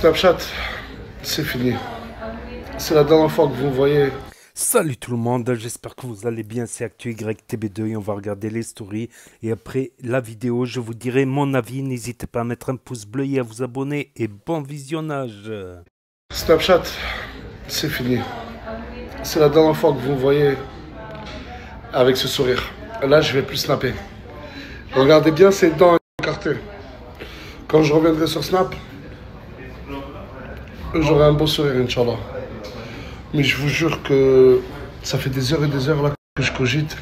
Snapchat, c'est fini. C'est la dernière fois que vous me voyez. Salut tout le monde, j'espère que vous allez bien, c'est ActuYTB2 et on va regarder les stories. Et après la vidéo, je vous dirai mon avis. N'hésitez pas à mettre un pouce bleu et à vous abonner. Et bon visionnage. Snapchat, c'est fini. C'est la dernière fois que vous me voyez avec ce sourire. Là, je vais plus snapper. Regardez bien ces dents écartées. Quand je reviendrai sur Snap, j'aurai un beau sourire, Inch'Allah. Mais je vous jure que ça fait des heures et des heures là que je cogite.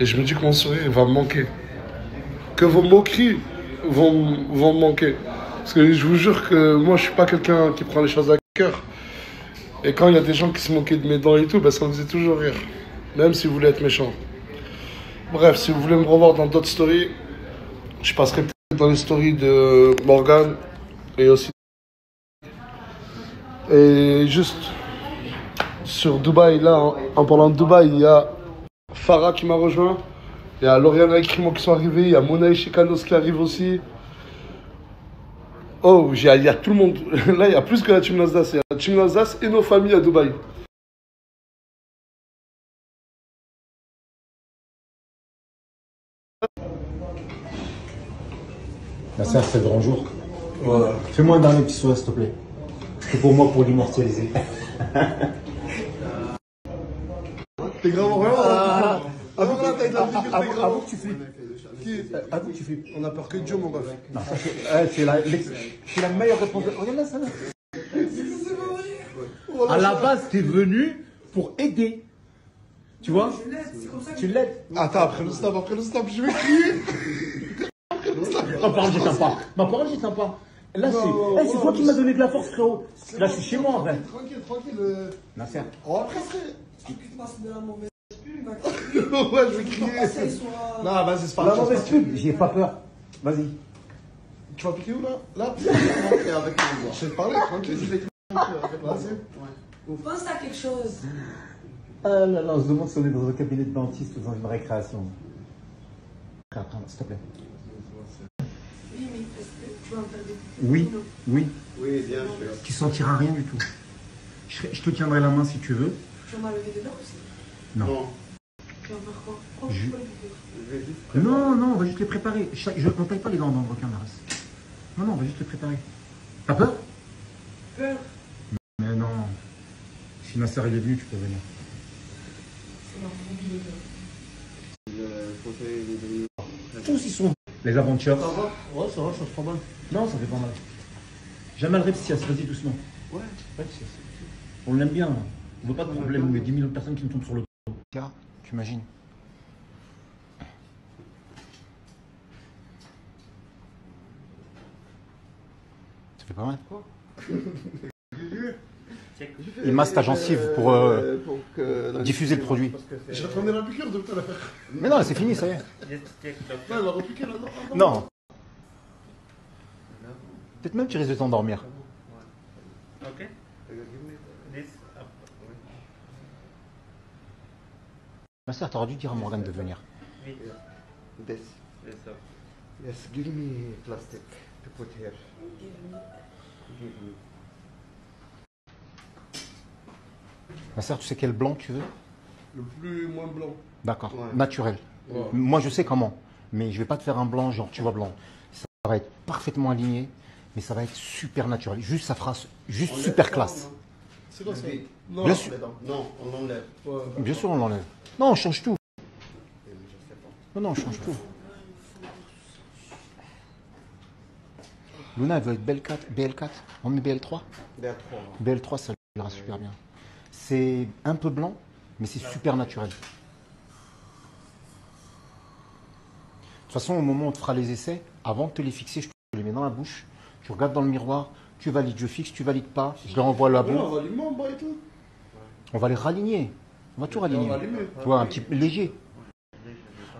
Et je me dis que mon sourire va me manquer. Que vos moqueries vont me manquer. Parce que je vous jure que moi, je suis pas quelqu'un qui prend les choses à cœur. Et quand il y a des gens qui se moquaient de mes dents et tout, ben, ça me faisait toujours rire. Même si vous voulez être méchant. Bref, si vous voulez me revoir dans d'autres stories, je passerai peut-être dans les stories de Morgan et aussi. Et juste sur Dubaï, là, en parlant de Dubaï, il y a Farah qui m'a rejoint. Il y a Lauriane et Crimo qui sont arrivés. Il y a Mona et Chikanos qui arrivent aussi. Oh, il y a tout le monde. Là, il y a plus que la Team Nasdaq. Il y a la Team Nasdaq et nos familles à Dubaï. Bah ça, c'est le grand jour. Voilà. Fais-moi un dernier petit sourire, s'il te plaît. C'est pour moi, pour l'immortaliser. T'es grave en rien. Avoue que tu flippes. Avoue que tu flippes. On a peur que Dieu, mon ref. Non, ça, c'est la meilleure réponse. Regarde là, ça là. À la base, t'es venu pour aider. Tu vois? Tu l'aides. Attends, après le stop, je vais crier. Ma parole, j'ai sympa. Ma parole, j'ai sympa. Là, c'est toi qui m'as donné de la force, frérot. Là, je suis chez moi, en vrai. Tranquille. Nasser. Oh, après, Si tu passes de la mauvaise pub, ouais, je vais crier. Non, vas-y, c'est pas La grave. mauvaise pub, j'ai pas peur. Vas-y. Tu vas piquer où, là? Là? Avec moi. Je vais te parler, tranquille. Vas-y. pense à quelque chose. Ah là là, on se demande si on est dans un cabinet de dentiste ou dans une récréation. Attends, s'il te plaît. Oui, mais est-ce que tu vas me faire des Oui, oui. Oui, bien sûr. Tu sentiras rien du tout. Je te tiendrai la main si tu veux. Tu vas m'enlever des dents aussi? Non. Tu vas faire quoi? Oh, Je- je peux le faire. Non, on va juste les préparer. Je ne taille pas les dents dans le requin, Maras. Non, on va juste les préparer. T'as peur? Peur? Mais non. Si Nasser il est venu, tu peux venir. C'est ma phobie, les gars. Tous ils sont. Les aventures. Ça va? Ouais, ça va, ça se prend mal. Non, ça fait pas mal. Jamal Repsias, vas-y doucement. Ouais. Repsias. On l'aime bien. On veut pas de problème, mais 10 millions de personnes qui nous tombent sur le dos. Tiens, tu imagines. Ça fait pas mal. Il masse ta gencive pour diffuser le produit. J'attendais la piqûre de tout à l'heure. Mais non, c'est fini, ça y est. Non, elle va repiquer là. Non. Peut-être même tu risques de t'endormir. Okay. This up. Ma soeur, t'aurais dû dire à Morgane de venir. This. This up. Yes, give me plastic to put here. Give me. Ma soeur, tu sais quel blanc tu veux? Le plus moins blanc. D'accord. Ouais. Naturel. Ouais. Moi, je sais comment. Mais je vais pas te faire un blanc, genre tu vois blanc. Ça va être parfaitement aligné, mais ça va être super naturel. Juste, ça fera juste super classe. C'est quoi ça? Non, Bien sûr. Non, on l'enlève. Ouais. Bien sûr, on l'enlève. Non, on change tout. Non, on change tout. Luna, elle veut être BL4. On met BL3. BL3, ça lui ira super bien. C'est un peu blanc, mais c'est super naturel. De toute façon, au moment où on te fera les essais, avant de te les fixer, je te les mets dans la bouche. Tu regardes dans le miroir, tu valides, je fixe, tu valides pas, je les renvoie là-bas. On va allumer en bas et tout. On va les raligner. On va tout raligner. On va allumer. Tu vois, un petit peu léger.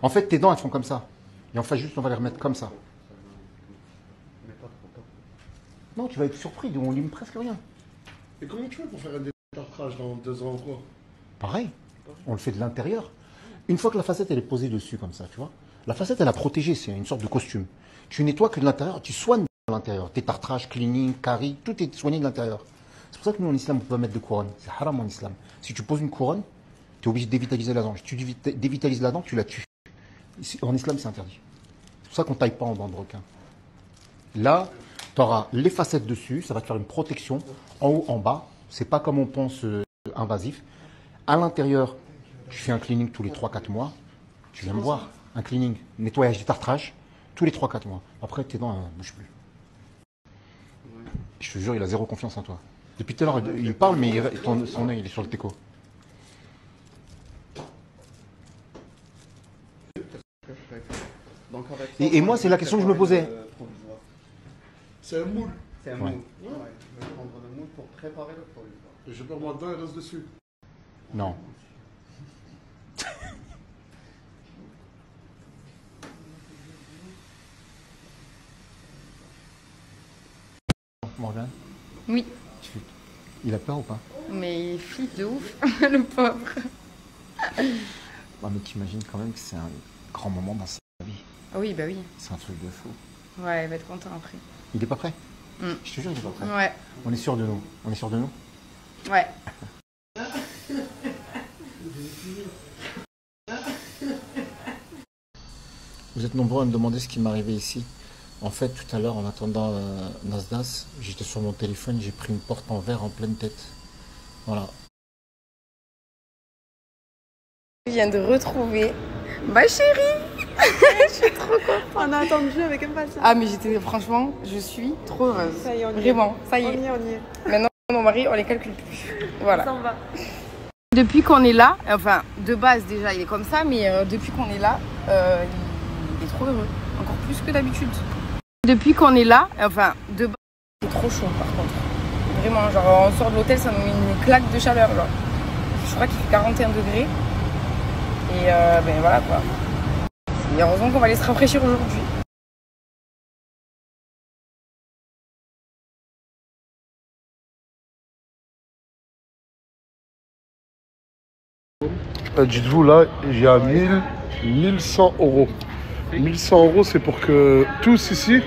En fait, tes dents, elles font comme ça. Et en fait, juste, on va les remettre comme ça. Non, tu vas être surpris, on lime presque rien. Et comment tu fais pour faire un détartrage dans 2 ans ou quoi? Pareil, on le fait de l'intérieur. Une fois que la facette, elle est posée dessus comme ça, tu vois. La facette, elle a protégé, c'est une sorte de costume. Tu nettoies que de l'intérieur, tu soignes à l'intérieur. Détartrage, cleaning, carie, tout est soigné de l'intérieur. C'est pour ça que nous en islam on peut pas mettre de couronne. C'est haram en islam. Si tu poses une couronne, tu es obligé de dévitaliser la dent. Si tu dévitalises la dent, tu la tues. En islam c'est interdit. C'est pour ça qu'on taille pas en dents de requin. Là, tu auras les facettes dessus, ça va te faire une protection en haut, en bas. C'est pas comme on pense invasif. À l'intérieur, je fais un cleaning tous les 3-4 mois. Tu viens me voir. Un cleaning, nettoyage, détartrage, tous les 3-4 mois. Après, tes dents ne bougent plus. Je te jure, il a zéro confiance en toi. Depuis tout à l'heure, il parle, mais son œil, il est sur le teco. Et moi, c'est la question que je me posais. C'est un moule. C'est un moule. Ouais. Je vais prendre le moule pour préparer le provisoire. Et je perds moi dedans et reste dessus. Non. Morgane, Oui, il a peur ou pas? mais il flippe de ouf, le pauvre. Ouais, mais t'imagines quand même que c'est un grand moment dans sa vie. Oui, bah oui. C'est un truc de fou. Ouais, il va être content après. Il est pas prêt? Mm. Je te jure, il est pas prêt. Ouais, On est sûr de nous. On est sûr de nous? ouais. Vous êtes nombreux à me demander ce qui m'est arrivé ici. En fait, tout à l'heure, en attendant Nasdas, j'étais sur mon téléphone, j'ai pris une porte en verre en pleine tête. Voilà. Je viens de retrouver ma chérie. Je suis trop contente. On a attendu avec impatience. Ah, mais franchement, je suis trop heureuse. Ça y est, on y est. Vraiment, ça y On est. y est, on y est. Maintenant, mon mari, on les calcule plus. Voilà. Ça en va. Depuis qu'on est là, enfin, de base déjà, il est comme ça, mais depuis qu'on est là, il est trop heureux. Encore plus que d'habitude. Depuis qu'on est là, enfin, de base, c'est trop chaud par contre. Vraiment, genre, on sort de l'hôtel, ça nous met une claque de chaleur, genre. Je crois qu'il fait 41 degrés. Et ben voilà quoi. Et heureusement qu'on va aller se rafraîchir aujourd'hui. Dites-vous là, il y a 1100 euros. 1100 euros, c'est pour que tous ici,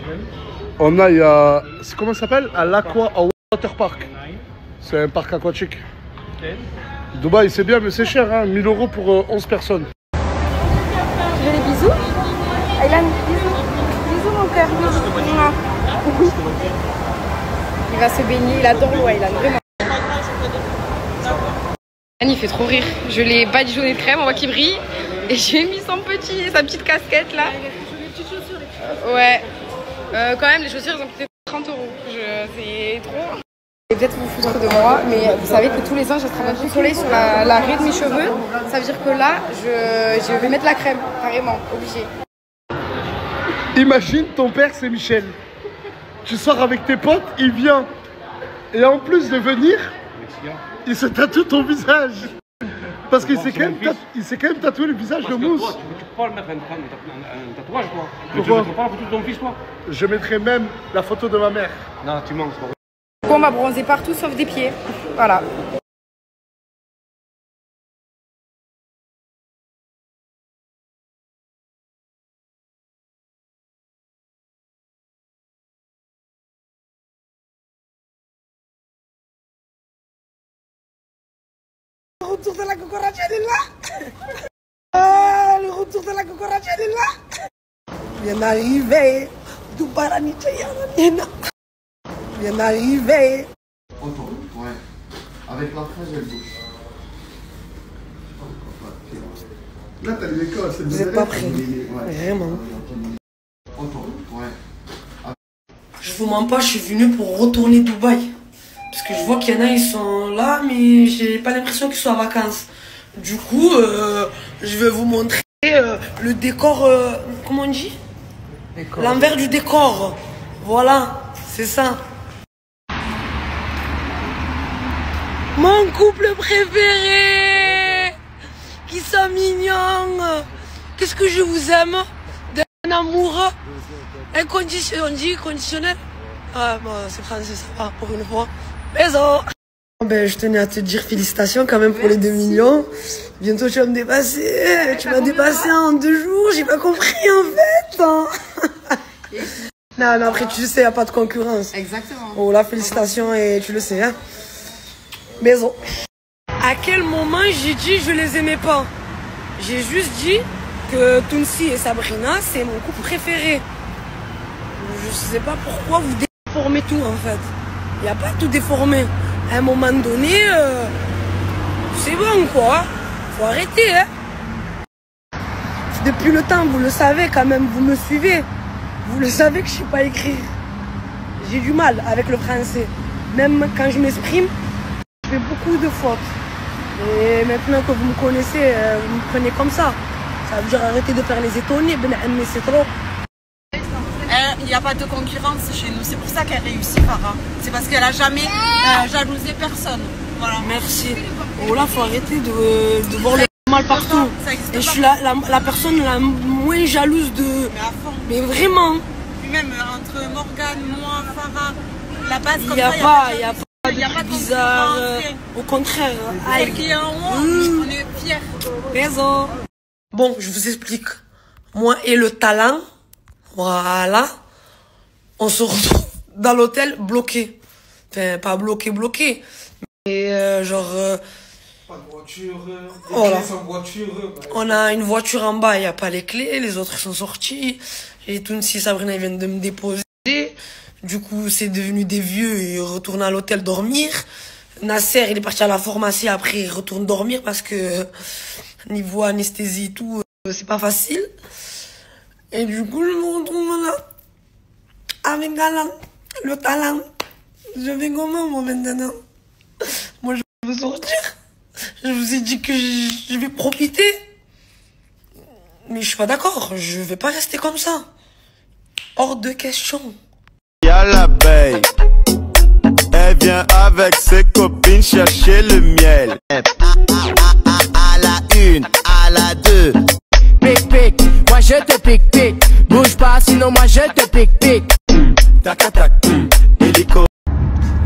on aille à. Comment ça s'appelle? À l'Aqua Water Park. C'est un parc aquatique. Dubaï, c'est bien, mais c'est cher, hein. 1000 euros pour 11 personnes. Tu veux des bisous? Aylan, bisous. Bisous mon cœur. Il va se baigner, il adore l'eau, Aylan, vraiment. Il fait trop rire. Je l'ai badigeonné de crème, on voit qu'il brille. Et j'ai mis sa petite casquette là. Ouais. Quand même, les chaussures, ils ont coûté 30 euros. C'est trop. Je vais peut-être vous foutre de moi, mais vous savez que tous les ans, je travaille du soleil sur la raie de mes cheveux. Ça veut dire que là, je vais mettre la crème, carrément, obligé. Imagine, ton père, c'est Michel. Tu sors avec tes potes, il vient. Et en plus de venir, il se tatoue ton visage. Parce qu'il s'est quand même tatoué le visage de mousse. Toi, tu peux pas le mettre un tatouage, toi. Pourquoi? Tu mettras pas la photo de ton fils, toi. Je mettrai même la photo de ma mère. Non, tu manques, c'est pas vrai. On m'a bronzé partout sauf des pieds. Voilà. Le retour de la cucaracha, elle est là. Ah, le retour de la cucaracha, elle est là. Bien arrivé. Dubaï, la Nigeria, bien arrivé. Autour, ouais. Avec la fraise et le bouche. Là, t'as l'école, c'est Vous n'êtes pas prêts. Vraiment. Autour, ouais. Je vous mens pas, je suis venue pour retourner Dubaï. Parce que je vois qu'il y en a, ils sont là, mais j'ai pas l'impression qu'ils sont en vacances. Du coup, je vais vous montrer le décor, comment on dit? L'envers du décor. Voilà, c'est ça. Mon couple préféré, qui sont mignons. Qu'est-ce que je vous aime? D'un amour inconditionnel. On dit conditionnel? Ah, bon, c'est français, ça va, pour une fois. Bisous. Ben, je tenais à te dire félicitations quand même pour les 2 millions. Bientôt tu vas me dépasser. Tu m'as dépassé en 2 jours, j'ai pas compris en fait. Non, mais après, tu le sais, il n'y a pas de concurrence. Exactement. Oh, la félicitation, et tu le sais, hein. Maison. À quel moment j'ai dit je les aimais pas? J'ai juste dit que Tounsi et Sabrina, c'est mon couple préféré. Je sais pas pourquoi vous déformez tout, en fait. Il n'y a pas tout déformé. À un moment donné, c'est bon, quoi. Faut arrêter, hein. Depuis le temps, vous le savez quand même, vous me suivez. Vous le savez que je ne sais pas écrire. J'ai du mal avec le français. Même quand je m'exprime, je fais beaucoup de fautes. Et maintenant que vous me connaissez, vous me prenez comme ça. Ça veut dire arrêter de faire les étonnés, mais c'est trop. Il n'y a pas de concurrence chez nous, c'est pour ça qu'elle réussit, Farah. C'est parce qu'elle n'a jamais jalousé personne. Voilà. Merci. Oh là, faut arrêter de voir le mal partout. Et je suis la personne la moins jalouse de... Mais vraiment. Puis même entre Morgane, moi, Farah, la base comme ça, il n'y a pas de bizarre. Au contraire. Celle qui est en haut, on est fiers. Raison. Bon, je vous explique. Moi et le talent, voilà, on se retrouve dans l'hôtel bloqué. Enfin, pas bloqué. Mais genre... Pas de voiture, voilà. sans voiture. On a une voiture en bas, il n'y a pas les clés, les autres sont sortis. Et Tounsi, Sabrina, ils viennent de me déposer. Du coup, c'est devenu des vieux et ils retournent à l'hôtel dormir. Nasser, il est parti à la pharmacie, après il retourne dormir parce que niveau anesthésie et tout, c'est pas facile. Et du coup, je me retrouve là, avec Galant, le talent. Je vais comment, moi, maintenant? Moi, je veux sortir. Je vous ai dit que je vais profiter. Mais je suis pas d'accord, je vais pas rester comme ça. Hors de question. Y'a l'abeille, elle vient avec ses copines chercher le miel. À la une, à la deux. Pic, moi je te pic. Bouge pas, sinon moi je te pic. Tac, tac, hélico.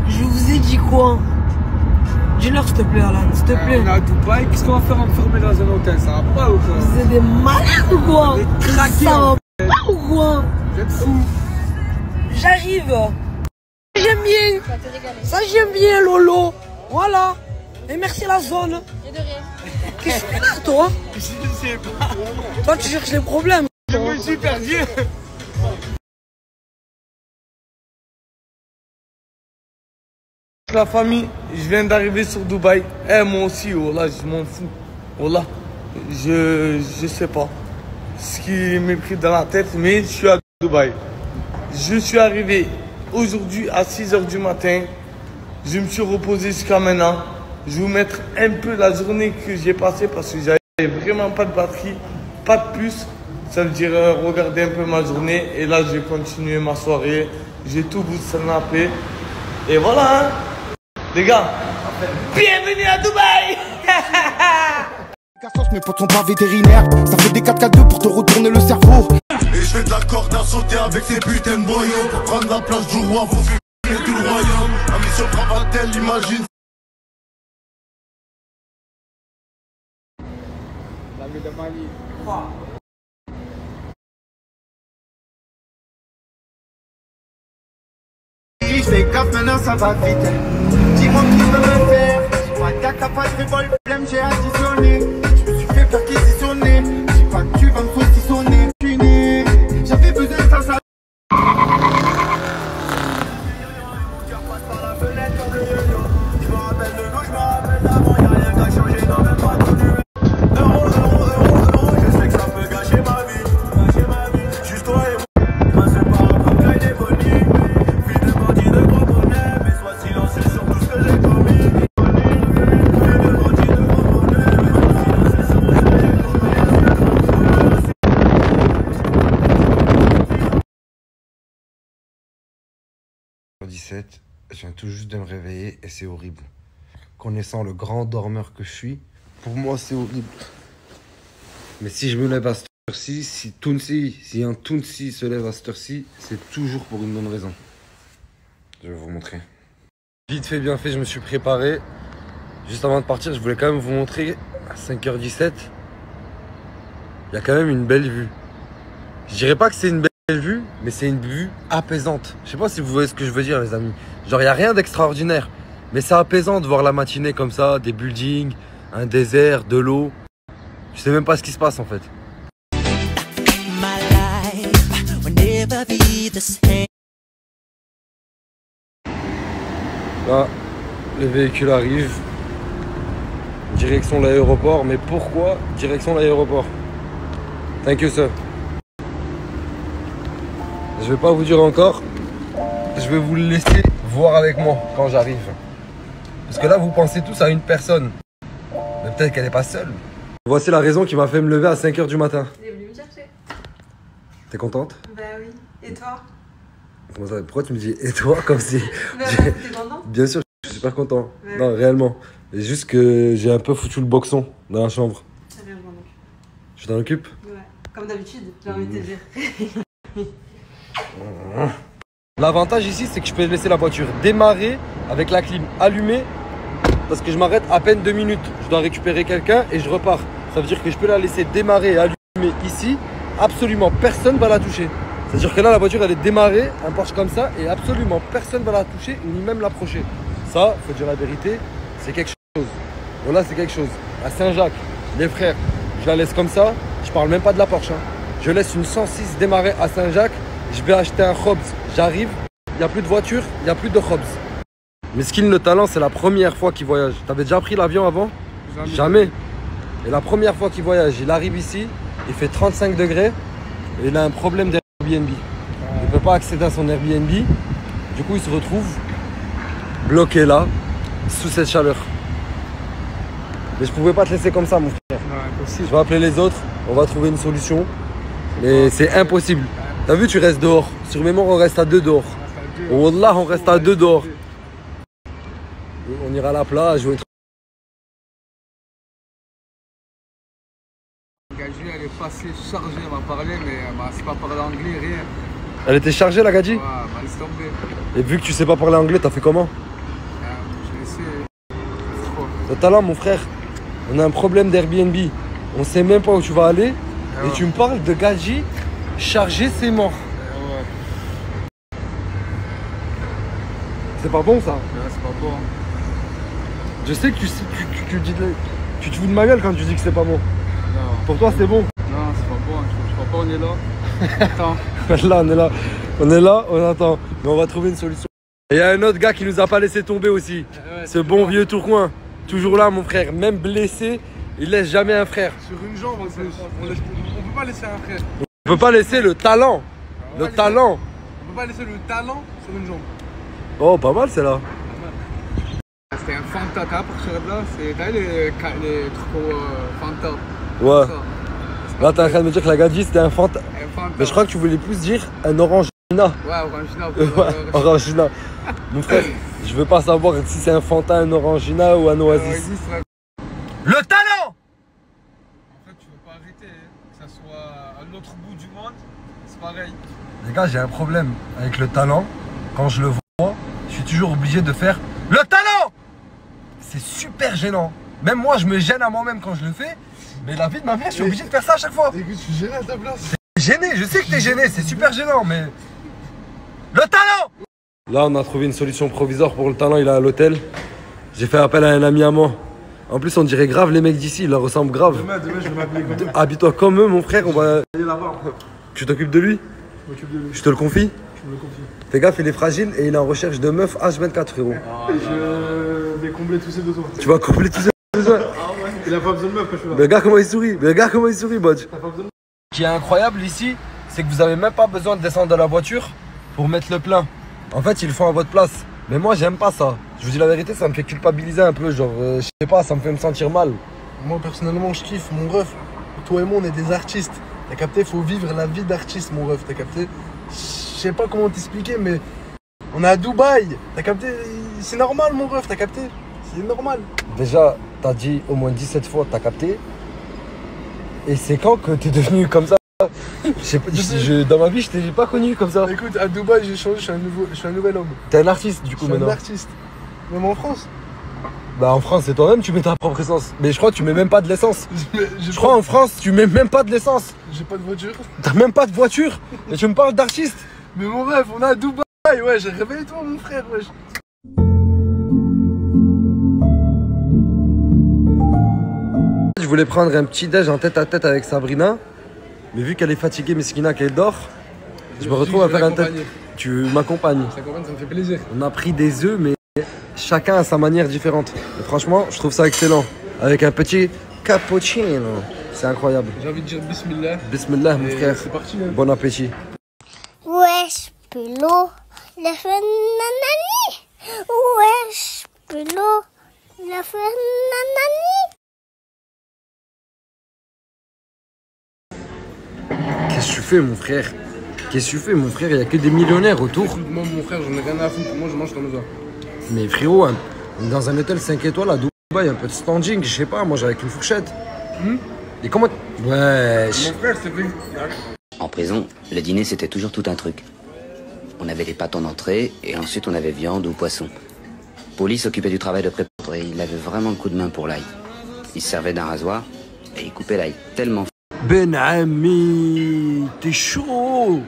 Je vous ai dit quoi? Dis-leur s'il te plaît, Alan, s'il te plaît. On est à Dubaï, qu'est-ce qu'on va faire enfermer dans un hôtel? Ça va pas ou quoi? Vous êtes des malades ou quoi? Craqués, ça va pas ou quoi? Vous êtes fous. J'arrive. J'aime bien. Ça j'aime bien, Lolo. Voilà. Et merci la zone. Et de rien. Qu'est-ce que tu fais, toi? Je sais pas. Toi, tu cherches les problèmes. Je me suis perdu. La famille, je viens d'arriver sur Dubaï. Moi aussi, oh là, je m'en fous. Oh là, je sais pas ce qui m'est pris dans la tête, mais je suis à Dubaï. Je suis arrivé aujourd'hui à 6 h du matin. Je me suis reposé jusqu'à maintenant. Je vais vous mettre un peu la journée que j'ai passée parce que j'avais vraiment pas de batterie, pas de puce. Ça veut dire regarder un peu ma journée. Et là, je vais continuer ma soirée. J'ai tout bout de snappé. Et voilà, hein. Les gars, bienvenue à Dubaï. Mes potes sont pas vétérinaires, ça fait des 4x2 pour te retourner le cerveau. Et je fais de la corde à sauter avec ces putains de boyaux. Pour prendre la place du roi, faut fumer tout le royaume. La mission Bravatel, imagine. La vie de Mali. Fais gaffe, maintenant ça va vite. Dis-moi qui veut me faire. J'ai pas d'acapage, fais pas le problème, j'ai additionné. Je me suis fait perquisitionner. J'ai pas que tu vas me saucissonner. Puné, j'avais besoin de ça. Je me rappelle de l'eau, je me rappelle d'avant. Y'a rien qu'à changer, non, même pas tout nu. Euro, je sais que ça peut gâcher ma vie. Juste toi et moi. Moi, c'est pas encore qu'il y ait des bonnies. Je viens tout juste de me réveiller et c'est horrible. Connaissant le grand dormeur que je suis, pour moi c'est horrible. Mais si je me lève à cette heure-ci, si un Tounsi se lève à cette heure-ci, c'est toujours pour une bonne raison. Je vais vous montrer. Vite fait, bien fait, je me suis préparé. Juste avant de partir, je voulais quand même vous montrer à 5 h 17. Il y a quand même une belle vue. Je dirais pas que c'est une belle vue, mais c'est une vue apaisante. Je sais pas si vous voyez ce que je veux dire, les amis. Genre, il n'y a rien d'extraordinaire. Mais c'est apaisant de voir la matinée comme ça, des buildings, un désert, de l'eau. Je sais même pas ce qui se passe en fait. Là, le véhicule arrive. Direction l'aéroport. Mais pourquoi direction l'aéroport? Thank you, sir. Je vais pas vous dire encore. Je vais vous le laisser voir avec moi quand j'arrive. Parce que là, vous pensez tous à une personne. Mais peut-être qu'elle n'est pas seule. Voici la raison qui m'a fait me lever à 5 h du matin. Il est venu me chercher. T'es contente? Bah oui. Et toi? Comment ça? Pourquoi tu me dis et toi comme si... Bah, t'es content? Bien sûr, je suis super content. Bah, non, oui. réellement. C'est juste que j'ai un peu foutu le boxon dans la chambre. Très bien, je m'en occupe. Tu t'en occupes? Ouais. Comme d'habitude, j'ai envie de te dire. L'avantage ici, c'est que je peux laisser la voiture démarrer avec la clim allumée parce que je m'arrête à peine 2 minutes. Je dois récupérer quelqu'un et je repars. Ça veut dire que je peux la laisser démarrer et allumer ici. Absolument personne va la toucher. C'est-à-dire que là, la voiture, elle est démarrée, un Porsche comme ça, et absolument personne va la toucher ni même l'approcher. Ça, faut dire la vérité, c'est quelque chose. Voilà, c'est quelque chose. À Saint-Jacques, les frères, je la laisse comme ça. Je parle même pas de la Porsche. Hein. Je laisse une 106 démarrer à Saint-Jacques. Je vais acheter un Hobbs. J'arrive, il n'y a plus de voiture, il n'y a plus de Hobbs. Mais Skin le talent, c'est la première fois qu'il voyage. T'avais déjà pris l'avion avant? Jamais. Et la première fois qu'il voyage, il arrive ici, il fait 35 degrés et il a un problème d'Airbnb. Il ne peut pas accéder à son Airbnb. Du coup, il se retrouve bloqué là, sous cette chaleur. Mais je pouvais pas te laisser comme ça, mon frère. Je vais appeler les autres, on va trouver une solution. Mais c'est impossible. T'as vu, tu restes dehors. Sur mémoire, on reste à 2 dehors. Wallah, on reste à 2 dehors. On ira à la plage, jouer. Gadji, elle est passée chargée, elle m'a parlé, mais c'est pas parler anglais, rien. Elle était chargée, la Gadji? Ouais, laisse tomber. Et vu que tu sais pas parler anglais, t'as fait comment? J'ai laissé. Le talent, mon frère, on a un problème d'Airbnb. On sait même pas où tu vas aller. Et tu me parles de Gadji chargé, c'est mort. C'est pas bon ça? Ouais, c'est pas bon. Je sais que tu te fous de ma gueule quand tu dis que c'est pas bon. Non. Pour toi, c'est bon? Non, c'est pas bon. Je crois pas, on est là. Attends. Là, on est là, on attend. Mais on va trouver une solution. Et il y a un autre gars qui nous a pas laissé tomber aussi. Ouais, ce bon vieux Tourcoing. Toujours là, mon frère. Même blessé, il laisse jamais un frère. Sur une jambe en plus. On peut pas laisser un frère. On peut pas laisser le talent. Le talent. On peut pas laisser le talent sur une jambe. Oh, pas mal, c'est là. C'était un Fanta, t'as à partir de là, t'as les trucs Fanta. Ouais. Là, t'es en train de me dire que la Gadji c'était un Fanta. Fanta. Mais je crois que tu voulais plus dire un Orangina. Ouais, Orangina. Orangina. Mon frère, je veux pas savoir si c'est un Fanta, un Orangina ou un Oasis. Le talent! En fait, tu veux pas arrêter, hein. Que ça soit à l'autre bout du monde, c'est pareil. Les gars, j'ai un problème avec le talent. Quand je le vois, je suis toujours obligé de faire le talent! C'est super gênant. Même moi, je me gêne à moi-même quand je le fais. Mais la vie de ma mère, je suis obligé de faire ça à chaque fois. Écoute, je suis gêné à ta place. T'es gêné, je sais que t'es gêné, c'est super gênant, mais... Le talent! Là, on a trouvé une solution provisoire pour le talent, il est à l'hôtel. J'ai fait appel à un ami à moi. En plus, on dirait grave les mecs d'ici, ils leur ressemblent grave. Demain, je vais m'appeler comme Habille-toi comme eux, mon frère, on va... Allez là-bas. Tu t'occupes de lui? Je m'occupe de lui. Je te le confie? Je me le confie. Fais gaffe, il est fragile et il est en recherche de meufs H24, frérot. Je vais combler tous ses besoins. Tu vas combler tous ses besoins? Il a pas besoin de meufs quand je suis là. Mais regarde comment il sourit, mais regarde comment il sourit, Bodge. T'as pas besoin de... Ce qui est incroyable ici, c'est que vous avez même pas besoin de descendre de la voiture pour mettre le plein. En fait, ils le font à votre place. Mais moi, j'aime pas ça. Je vous dis la vérité, ça me fait culpabiliser un peu. Genre, je sais pas, ça me fait me sentir mal. Moi, personnellement, je kiffe, mon ref. Toi et moi, on est des artistes. T'as capté? Faut vivre la vie d'artiste, mon ref. T'as capté? Je sais pas comment t'expliquer, mais on est à Dubaï. T'as capté? C'est normal, mon ref. T'as capté? C'est normal. Déjà, t'as dit au moins 17 fois, t'as capté. Et c'est quand que t'es devenu comme ça? Dans ma vie, je t'ai pas connu comme ça. Écoute, à Dubaï, j'ai changé, je suis un nouvel homme. T'es un artiste, du coup, Je suis maintenant. un artiste. Même en France. Bah en France, c'est toi-même, tu mets ta propre essence. Mais je crois que tu mets même pas de l'essence. Je crois en France, tu mets même pas de l'essence. J'ai pas de voiture. T'as même pas de voiture. Et tu me parles d'artiste. Mais mon rêve, on est à Dubaï, ouais, j'ai réveillé-toi mon frère, wesh. Je voulais prendre un petit déj en tête à tête avec Sabrina. Mais vu qu'elle est fatiguée, Meskina, qu'elle dort, je me retrouve à faire un tête. Tu m'accompagnes. Ça me fait plaisir. On a pris des œufs, mais chacun à sa manière différente. Et franchement, je trouve ça excellent. Avec un petit cappuccino. C'est incroyable. J'ai envie de dire bismillah. Bismillah, mon frère. C'est parti. Hein. Bon appétit. Wesh, Pélo, la fait nanani. Wesh, Pélo, la fait nanani. Qu'est-ce que tu fais, mon frère? Qu'est-ce que tu fais, mon frère? Il n'y a que des millionnaires autour. Moi, mon frère, j'en ai rien à foutre. Moi, je mange comme ça. Mais frérot, hein, dans un hôtel 5 étoiles à Dubaï, un peu de standing, je sais pas, manger avec une fourchette. Et comment... Wesh. Mon frère, c'est fait... En prison, le dîner, c'était toujours tout un truc. On avait des pâtes en entrée, et ensuite on avait viande ou poisson. Poli s'occupait du travail de préparation, et il avait vraiment le coup de main pour l'ail. Il se servait d'un rasoir, et il coupait l'ail tellement... Ben Ami, t'es chaud.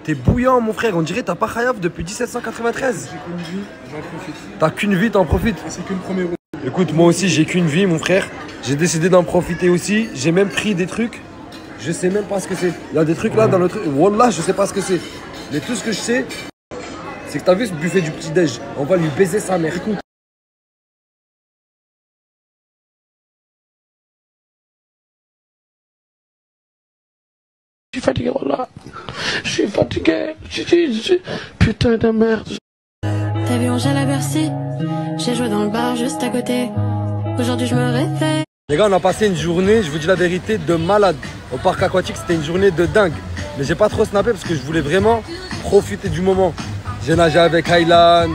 T'es bouillant, mon frère. On dirait t'as pas khayaf depuis 1793. J'ai qu'une vie, j'en profite. T'as qu'une vie, t'en profites. C'est que le premier round. Écoute, moi aussi, j'ai qu'une vie, mon frère. J'ai décidé d'en profiter aussi. J'ai même pris des trucs. Je sais même pas ce que c'est. Il y a des trucs là dans le truc. Wallah, je sais pas ce que c'est. Mais tout ce que je sais, c'est que t'as vu ce buffet du petit-déj. On va lui baiser sa mère. Écoute. Je suis fatigué, voilà. Je suis fatigué. Putain de merde. T'as vu Angèle à Bercy? J'ai joué dans le bar juste à côté. Aujourd'hui, je me réveille. Les gars, on a passé une journée, je vous dis la vérité, de malade. Au parc aquatique, c'était une journée de dingue. Mais j'ai pas trop snappé parce que je voulais vraiment profiter du moment. J'ai nagé avec Aylan,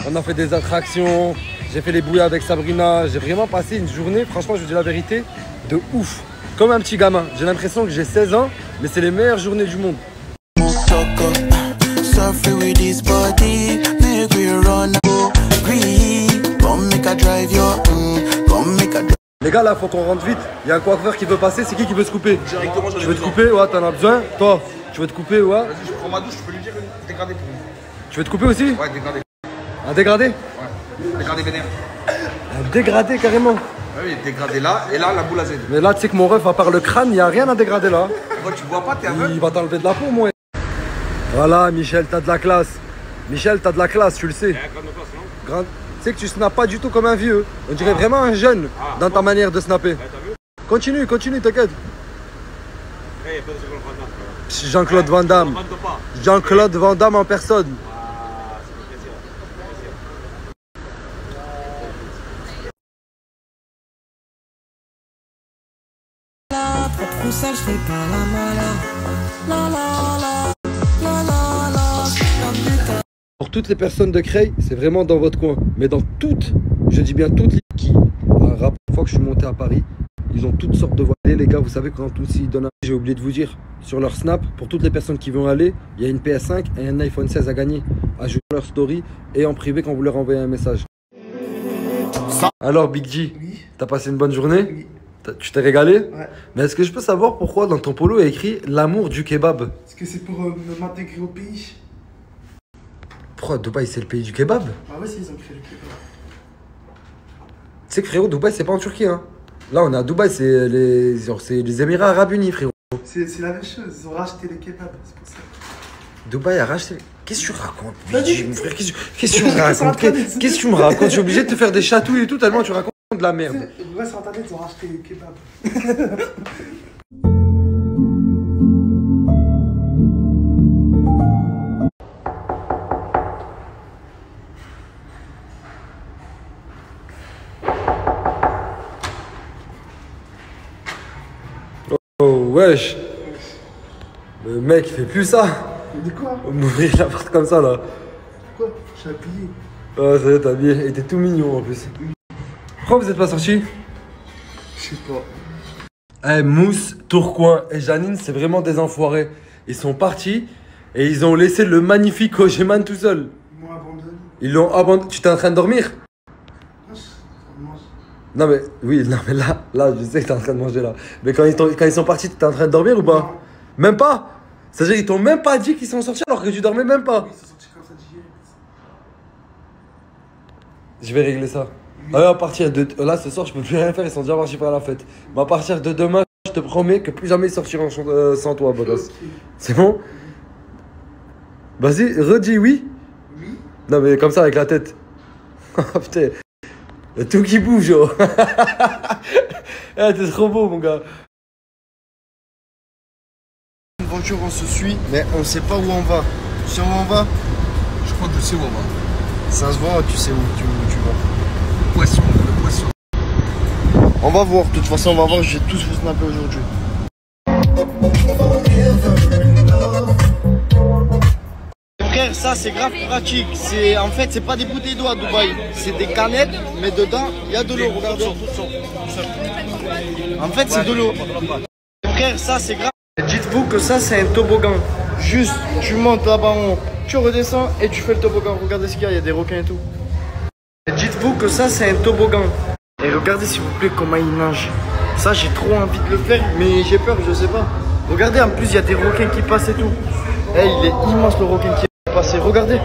on a fait des attractions, j'ai fait les bouillies avec Sabrina. J'ai vraiment passé une journée, franchement, je vous dis la vérité, de ouf. Comme un petit gamin. J'ai l'impression que j'ai 16 ans, mais c'est les meilleures journées du monde. Les gars, là, faut qu'on rentre vite. Il y a un coiffeur qui veut passer. C'est qui veut se couper? Directement, tu veux te couper? Ouais, t'en as besoin? Toi, tu veux te couper? Ouais. Vas-y, je prends ma douche, je peux lui dire dégradé pour moi. Tu veux te couper aussi? Ouais, dégradé. Un dégradé? Ouais, dégradé vénère. Un dégradé carrément? Ouais, oui, dégradé là, et là, la boule à Z. Mais là, tu sais que mon ref, à part le crâne, il n'y a rien à dégrader là. Moi, tu vois pas, t'es aveugle. Il va t'enlever de la peau, moi. Voilà, Michel, t'as de la classe. Michel, t'as de la classe, tu le sais. Grand... Tu sais que tu snappes pas du tout comme un vieux. On dirait vraiment un jeune dans ta manière de snapper. Continue, continue, t'inquiète. Jean-Claude Van Damme. Jean-Claude Van Damme en personne. Pour toutes les personnes de Creil, c'est vraiment dans votre coin. Mais dans toutes, je dis bien toutes, qui, la fois que je suis monté à Paris, ils ont toutes sortes de voitures. Les gars, vous savez quand tous ils donnent un... J'ai oublié de vous dire, sur leur snap, pour toutes les personnes qui vont aller, il y a une PS5 et un iPhone 16 à gagner. Ajoutez leur story et en privé quand vous leur envoyez un message. Alors Big G, t'as passé une bonne journée? Oui. Tu t'es régalé? Ouais. Mais est-ce que je peux savoir pourquoi dans ton polo il y a écrit l'amour du kebab? Est-ce que c'est pour m'intégrer au pays? Pourquoi Dubaï c'est le pays du kebab? Ah ouais, si, ils ont créé le kebab. Tu sais que frérot, Dubaï c'est pas en Turquie hein. Là on est à Dubaï, c'est les Émirats Arabes Unis frérot. C'est la même chose, ils ont racheté les kebabs, c'est pour ça. Dubaï a racheté... Qu'est-ce que tu racontes mon frère? Qu'est-ce que tu me racontes? Qu'est-ce que tu me racontes? Je suis obligé de te faire des chatouilles et tout tellement tu racontes de la merde. Ouais, sur internet ils ont racheté les kebabs. Oh wesh. Le mec il fait plus ça. De quoi? M'ouvrir la porte comme ça là. Quoi? Je suis habillé. Ah ça y est, t'as habillé. Et t'es tout mignon en plus. Pourquoi vous êtes pas sortis? Je sais pas. Eh Mousse, Tourcoing et Janine c'est vraiment des enfoirés. Ils sont partis et ils ont laissé le magnifique Ojeman tout seul. Ils m'ont abandonné. Ils l'ont abandonné. Tu t'es en train de dormir? Non mais, oui, non mais là, je sais que t'es en train de manger là. Mais quand ils sont partis, t'étais en train de dormir ou pas? Non. Même pas? C'est-à-dire qu'ils t'ont même pas dit qu'ils sont sortis alors que tu dormais même pas? Ils sont sortis comme ça d'hier. Je vais régler ça. Oui. À partir de... Là, ce soir, je peux plus rien faire, ils sont déjà partis faire la fête. Mais à partir de demain, je te promets que plus jamais ils sortiront sans toi, Bodos. Okay. C'est bon? Vas-y, redis oui. Oui. Non mais comme ça, avec la tête. Putain. Y'a tout qui bouge, oh. T'es trop beau, mon gars. Une voiture, on se suit, mais on sait pas où on va. Tu sais où on va? Je crois que je sais où on va. Ça se voit, tu sais où tu vas. Poisson, le poisson. On va voir, de toute façon, on va voir, j'ai tous fait snapper aujourd'hui. Frère, ça c'est grave pratique. En fait, c'est pas des bouteilles d'eau à Dubaï, c'est des canettes, mais dedans il y a de l'eau. Regardez. En fait, c'est de l'eau. Frère, ça c'est grave. Dites-vous que ça c'est un toboggan. Juste, tu montes là-bas en haut, tu redescends et tu fais le toboggan. Regardez ce qu'il y a, il y a des requins et tout. Dites-vous que ça c'est un toboggan. Et regardez s'il vous plaît comment il nage. Ça j'ai trop envie de le faire, mais j'ai peur, je sais pas. Regardez, en plus il y a des requins qui passent et tout. Eh, il est immense le requin qui est passé, regardez.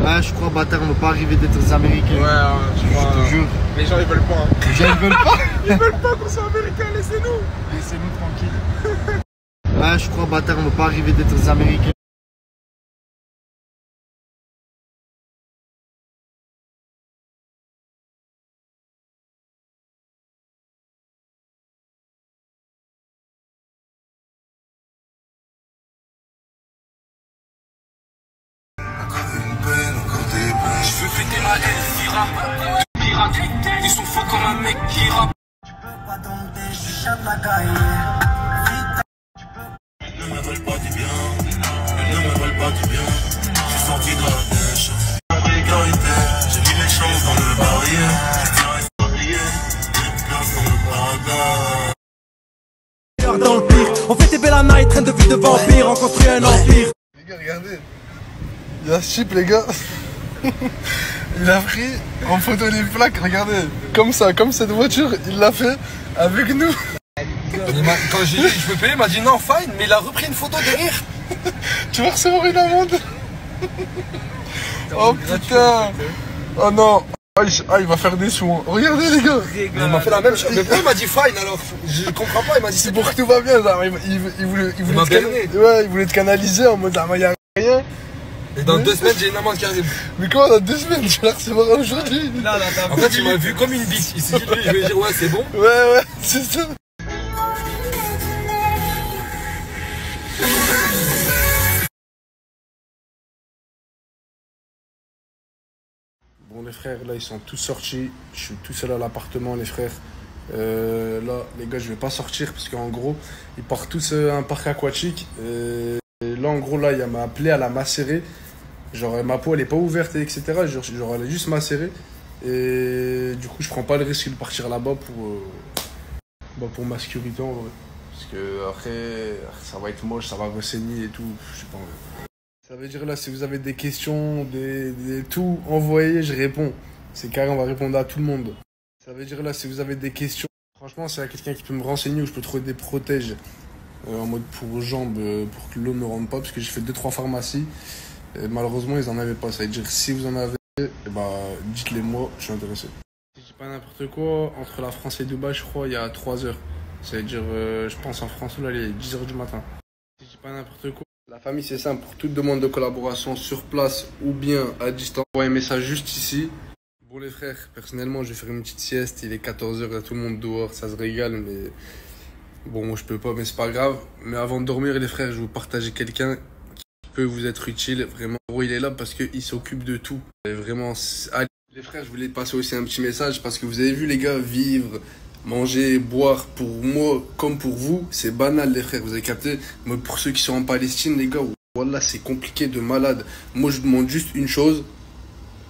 Ah, je crois, bâtard, on va pas arriver d'être des Américains. Ouais, je te jure. Les gens ils veulent pas. Hein. Les gens ils veulent pas. Ils veulent pas qu'on soit Américains, laissez-nous. Laissez-nous tranquilles. Ah, je crois, bâtard, on va pas arriver d'être des Américains. Je veux fêter ma Elvira. Pirate, ils sont faux comme un mec qui rappe. Tu peux pas demander, je suis chat de la caille. Ils ne me veulent pas du bien. Ils ne me veulent pas du bien. Je suis sorti de la dèche. En précarité, j'ai mis les chances dans le barrière. Je tiens à s'habiller. Une place dans le paradis. Dans le pire, on fait des belles night, train de vie de vampire, on construit un empire. Les gars, regardez. Il y a ce chip, les gars. Il a pris en photo les plaques, regardez, comme ça, comme cette voiture, il l'a fait avec nous. Quand j'ai dit je veux payer, il m'a dit non, fine, mais il a repris une photo derrière. Tu vas recevoir une amende. Oh putain. Oh non. Ah, il va faire des sous. Hein. Regardez les gars. Il m'a fait la même chose. Mais pourquoi il m'a dit fine alors? Je comprends pas, il m'a dit c'est pour que tout va bien. Genre, il voulait te canaliser en mode il y a rien. Et dans 2 semaines, j'ai une amende qui arrive. Mais comment dans 2 semaines? Tu vas recevoir aujourd'hui? En fait, il m'a vu comme une bite. Il s'est dit, lui, je vais dire, ouais, c'est bon. Ouais, c'est ça. Bon, les frères, là, ils sont tous sortis. Je suis tout seul à l'appartement, les frères. Là, les gars, je vais pas sortir parce qu'en gros, ils partent tous à un parc aquatique. Et là, en gros, là, il m'a appelé à la macérer. Genre, ma peau, elle est pas ouverte, etc. Genre, elle est juste macérée. Et du coup, je prends pas le risque de partir là-bas pour ma sécurité, en vrai. Parce que après, ça va être moche, ça va ressaigner et tout. Je sais pas. Ça veut dire là, si vous avez des questions, tout, envoyez, je réponds. C'est carré, on va répondre à tout le monde. Ça veut dire là, si vous avez des questions, franchement, s'il y a quelqu'un qui peut me renseigner où je peux trouver des protèges en mode pour jambes, pour que l'eau ne rentre pas, parce que j'ai fait 2-3 pharmacies. Et malheureusement, ils en avaient pas. Ça veut dire si vous en avez, dites-les moi, je suis intéressé. Si je dis pas n'importe quoi, entre la France et Dubaï, je crois, il y a 3 heures. Ça veut dire, je pense en France, là, il est 10 h du matin. Si je dis pas n'importe quoi. La famille, c'est simple. Pour toute demande de collaboration sur place ou bien à distance, envoyez un message juste ici. Bon, les frères, personnellement, je vais faire une petite sieste. Il est 14 h, il y a tout le monde dehors, ça se régale, mais bon, moi, je peux pas, mais c'est pas grave. Mais avant de dormir, les frères, je vais vous partager quelqu'un qui peut vous être utile. Vraiment, il est là parce qu'il s'occupe de tout. Et vraiment, allez, Les frères, je voulais passer aussi un petit message parce que vous avez vu les gars, vivre, manger, boire, pour moi comme pour vous, c'est banal les frères, vous avez capté. Mais pour ceux qui sont en Palestine les gars, voilà c'est compliqué de malade. Moi je demande juste une chose,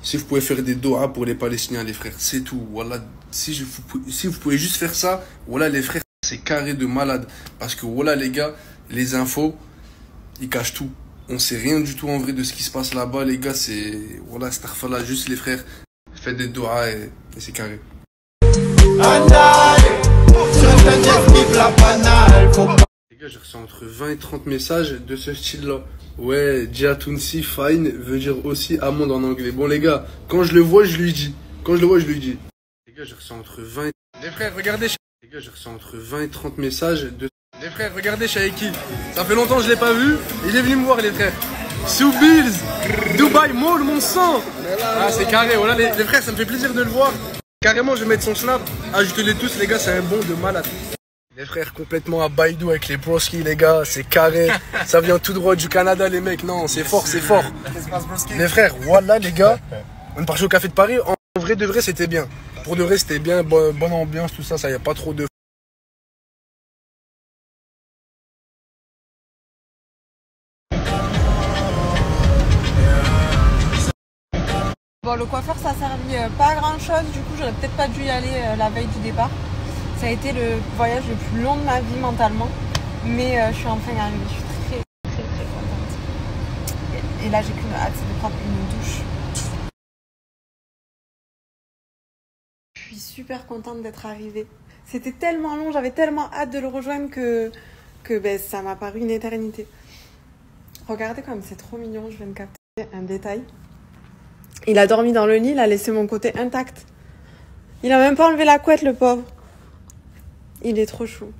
si vous pouvez faire des doigts pour les Palestiniens les frères, c'est tout. Voilà, si vous pouvez juste faire ça, voilà les frères, c'est carré de malade. Parce que voilà les gars, les infos, ils cachent tout. On sait rien du tout en vrai de ce qui se passe là-bas les gars, c'est... Voilà, astaghfirullah, juste les frères. Faites des doigts et c'est carré. Les gars, j'ai reçu entre 20 et 30 messages de ce style-là. Ouais, Djatounsi, fine, veut dire aussi amande en anglais. Bon les gars, quand je le vois, je lui dis. Les gars, j'ai reçu entre 20 et... Les frères, regardez. Les gars, j'ai reçu entre 20 et 30 messages de... Les frères, regardez Shaiki. Ça fait longtemps que je l'ai pas vu. Il est venu me voir les frères. Soubills, Dubaï Mall, mon sang. Ah c'est carré, voilà les frères, ça me fait plaisir de le voir. Carrément, je vais mettre son snap. Ajoutez-les tous les gars, c'est un bon de malade. Les frères complètement à Baïdou avec les broski les gars, c'est carré. Ça vient tout droit du Canada les mecs, non c'est fort, c'est fort. Les frères, voilà les gars, on est parti au Café de Paris, en vrai de vrai c'était bien. Pour de vrai c'était bien, bonne ambiance, tout ça, ça y a pas trop de... Bon, le coiffeur, ça a servi pas à grand chose, du coup, j'aurais peut-être pas dû y aller la veille du départ. Ça a été le voyage le plus long de ma vie mentalement, mais je suis enfin arrivée, je suis très contente. Et là, j'ai qu'une hâte, c'est de prendre une douche. Je suis super contente d'être arrivée. C'était tellement long, j'avais tellement hâte de le rejoindre que ben, ça m'a paru une éternité. Regardez comme c'est trop mignon, je viens de capter un détail. Il a dormi dans le lit, il a laissé mon côté intact. Il a même pas enlevé la couette, le pauvre. Il est trop chou.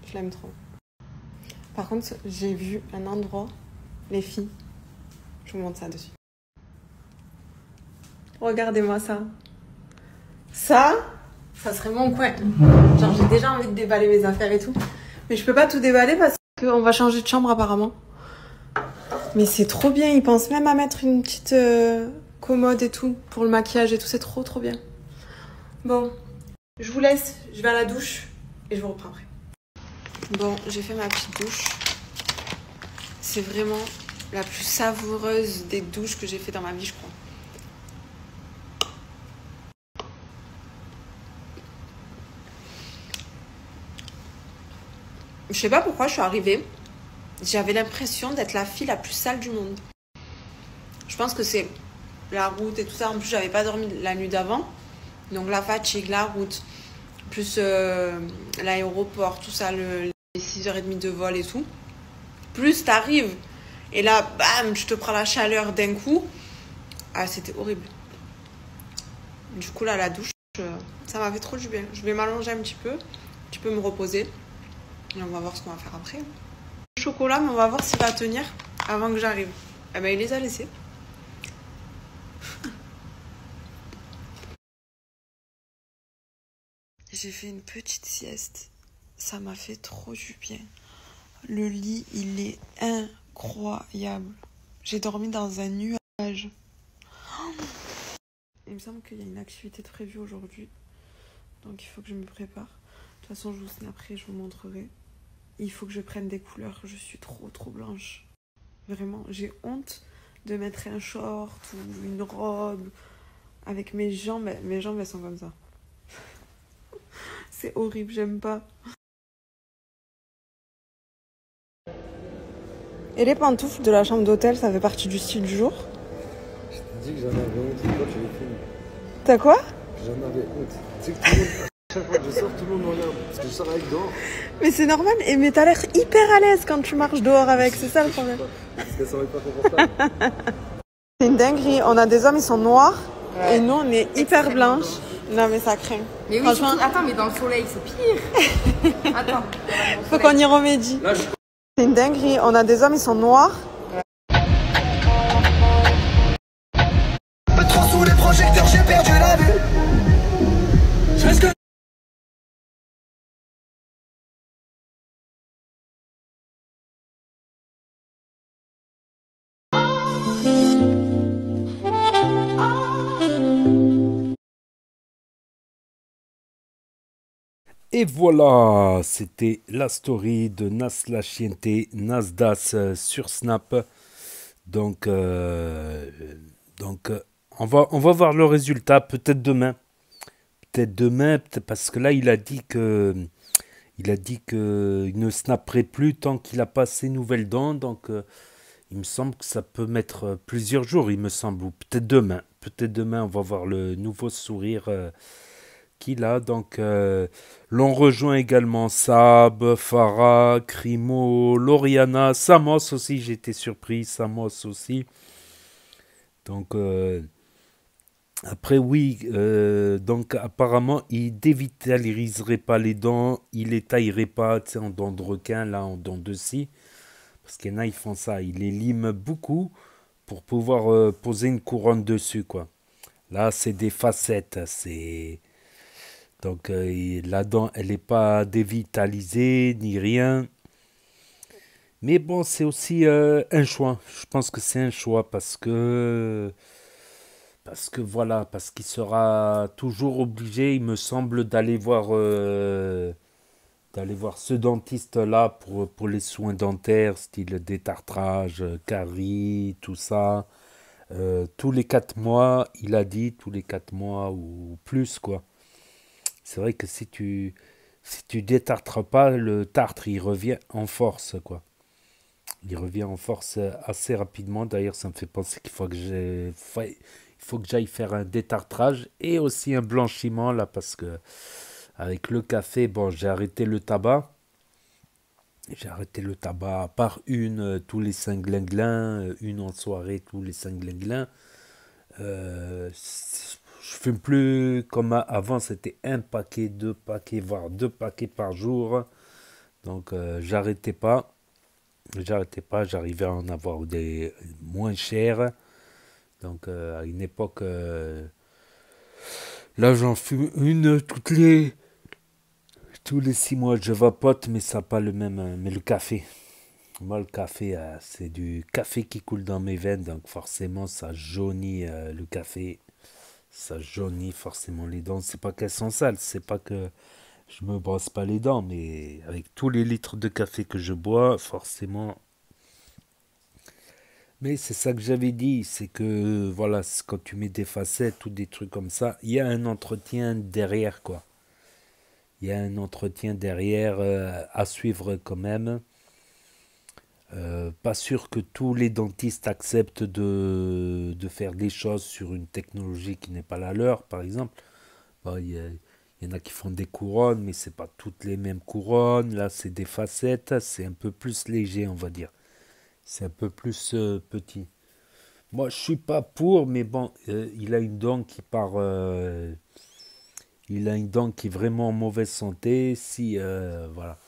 Je l'aime trop. Par contre, j'ai vu un endroit, les filles. Je vous montre ça dessus. Regardez-moi ça. Ça serait mon coin. Genre, j'ai déjà envie de déballer mes affaires et tout. Mais je peux pas tout déballer parce qu'on va changer de chambre apparemment. Mais c'est trop bien. Ils pensent même à mettre une petite... commode et tout, pour le maquillage et tout, c'est trop bien. Bon, je vous laisse, je vais à la douche et je vous reprends après. Bon, j'ai fait ma petite douche. C'est vraiment la plus savoureuse des douches que j'ai fait dans ma vie, je crois. Je sais pas pourquoi je suis arrivée. J'avais l'impression d'être la fille la plus sale du monde. Je pense que c'est la route et tout ça. En plus, j'avais pas dormi la nuit d'avant. Donc la fatigue, la route, plus l'aéroport, tout ça, les 6h30 de vol et tout. Plus t'arrives et là, bam, tu te prends la chaleur d'un coup. Ah, c'était horrible. Du coup, là, la douche, ça m'a fait trop du bien. Je vais m'allonger un petit peu me reposer. Et on va voir ce qu'on va faire après. Le chocolat, mais on va voir s'il va tenir avant que j'arrive. Eh ben, il les a laissés. J'ai fait une petite sieste. Ça m'a fait trop du bien. Le lit, il est incroyable. J'ai dormi dans un nuage. Il me semble qu'il y a une activité de prévue aujourd'hui. Donc il faut que je me prépare. De toute façon, je vous snapperai, je vous montrerai. Il faut que je prenne des couleurs. Je suis trop blanche. Vraiment, j'ai honte de mettre un short ou une robe avec mes jambes. Mes jambes, elles sont comme ça. C'est horrible, j'aime pas. Et les pantoufles de la chambre d'hôtel, ça fait partie du style du jour? Je t'ai dit que j'en avais honte, et toi tu les filmes. T'as quoi? J'en avais honte. Tu sais que tout le monde, chaque fois que je sors, tout le monde me regarde. Parce que je sors avec dehors. Mais c'est normal, mais t'as l'air hyper à l'aise quand tu marches dehors avec, c'est ça le problème. Parce qu'elles sont pas confortables. C'est une dinguerie, on a des hommes, ils sont noirs, et nous on est hyper blanches. Non mais ça craint. Mais oui, surtout, attends, mais dans le soleil, c'est pire. Attends. Faut qu'on y remédie. C'est une dinguerie, on a des hommes, ils sont noirs. Trop sous les projecteurs, j'ai perdu la vue. Je risque. Et voilà, c'était la story de Nas la Chiente, Nasdas sur Snap. Donc, on va voir le résultat peut-être demain. Peut-être parce que là, il a dit que il ne snapperait plus tant qu'il n'a pas ses nouvelles dents. Donc, il me semble que ça peut mettre plusieurs jours, il me semble. Ou peut-être demain. Peut-être demain, on va voir le nouveau sourire qu'il a. Donc, l'on rejoint également Sab, Farah, Crimo, Loriana, Samos aussi. J'étais surpris, Samos aussi. Donc, après, oui, donc apparemment, il dévitaliserait pas les dents, il les taillerait pas, tu sais, en dents de requin, là, en dents de scie. Parce qu'il y en a, ils font ça, ils les liment beaucoup pour pouvoir poser une couronne dessus, quoi. Là, c'est des facettes, c'est... Donc, la dent, elle n'est pas dévitalisée, ni rien. Mais bon, c'est aussi un choix. Je pense que c'est un choix parce que voilà, parce qu'il sera toujours obligé, il me semble, d'aller voir ce dentiste-là pour les soins dentaires, style détartrage, caries, tout ça. Tous les 4 mois, il a dit, tous les 4 mois ou plus, quoi. C'est vrai que si tu détartres pas, le tartre, il revient en force, quoi. Il revient en force assez rapidement. D'ailleurs, ça me fait penser qu'il faut que j'aille faire un détartrage et aussi un blanchiment, là, parce que avec le café, bon, j'ai arrêté le tabac. J'ai arrêté le tabac à part une tous les 5 glinglins, une en soirée tous les 5 glinglins. Je fume plus comme avant, c'était un paquet, 2 paquets, voire 2 paquets par jour. Donc j'arrêtais pas, j'arrivais à en avoir des moins chers. Donc à une époque, là j'en fume une tous les 6 mois, je vapote, mais ça n'a pas le même. Mais le café, moi le café, c'est du café qui coule dans mes veines, donc forcément ça jaunit le café. Ça jaunit forcément les dents. C'est pas qu'elles sont sales, c'est pas que je me brosse pas les dents, mais avec tous les litres de café que je bois, forcément. Mais c'est ça que j'avais dit, c'est que voilà, quand tu mets des facettes ou des trucs comme ça, il y a un entretien derrière, quoi. Il y a un entretien derrière à suivre quand même. Pas sûr que tous les dentistes acceptent de faire des choses sur une technologie qui n'est pas la leur, par exemple. Bon, il y en a qui font des couronnes, mais c'est pas toutes les mêmes couronnes. Là, c'est des facettes, c'est un peu plus léger, on va dire. C'est un peu plus petit. Moi, je suis pas pour, mais bon, il a une dent qui part... il a une dent qui est vraiment en mauvaise santé. Si, voilà.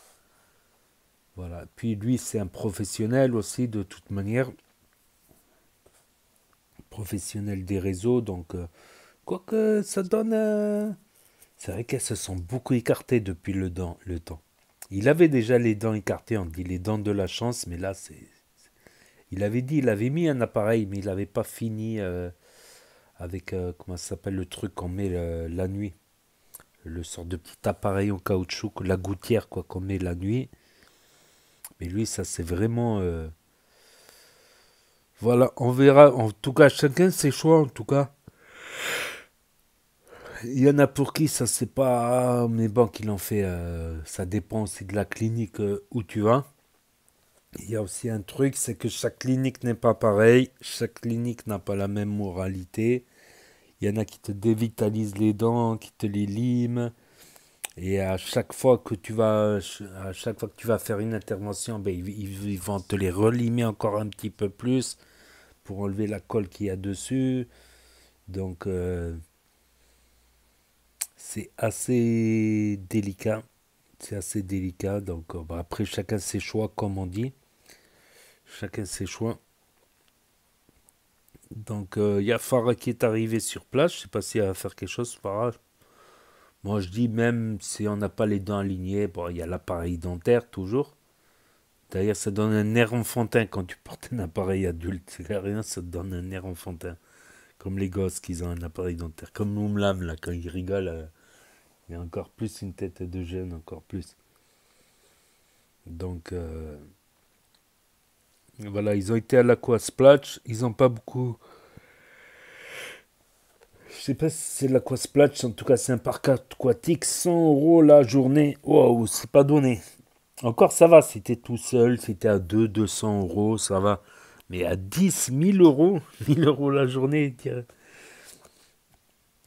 Voilà. Puis lui, c'est un professionnel aussi, de toute manière. Professionnel des réseaux, donc... quoique, ça donne... C'est vrai qu'elles se sont beaucoup écartées depuis le temps. Il avait déjà les dents écartées, on dit les dents de la chance, mais là, c'est... Il avait dit, il avait mis un appareil, mais il n'avait pas fini avec, comment ça s'appelle, le truc qu'on met la nuit. Le sort de petit appareil en caoutchouc, la gouttière, quoi, qu'on met la nuit. Mais lui, ça, c'est vraiment... Voilà, on verra. En tout cas, chacun ses choix, en tout cas. Il y en a pour qui ça, c'est pas... Mais bon, qu'il en fait... ça dépend aussi de la clinique où tu vas. Il y a aussi un truc, c'est que chaque clinique n'est pas pareil. Chaque clinique n'a pas la même moralité. Il y en a qui te dévitalisent les dents, qui te les liment. Et à chaque fois que tu vas faire une intervention, ben, ils vont te les relimer encore un petit peu plus pour enlever la colle qu'il y a dessus. Donc, c'est assez délicat. C'est assez délicat. Donc, bah, après, chacun ses choix, comme on dit. Chacun ses choix. Donc, il y a Farah qui est arrivé sur place. Je ne sais pas si elle va faire quelque chose, Farah. Moi, je dis, même si on n'a pas les dents alignées, bon, il y a l'appareil dentaire, toujours. D'ailleurs, ça donne un air enfantin quand tu portes un appareil adulte. C'est rien, ça te donne un air enfantin. Comme les gosses qui ont un appareil dentaire. Comme Moumlam, là, quand il rigole, Il y a encore plus une tête de jeune, encore plus. Donc, voilà, ils ont été à l'Aquasplash. Ils n'ont pas beaucoup... Je sais pas si c'est l'Aquasplash, en tout cas c'est un parc aquatique, 100 € la journée. Waouh, c'est pas donné. Encore ça va, si t'es tout seul, si t'es à 200 €, ça va. Mais à 10 000 €, 1000 € la journée,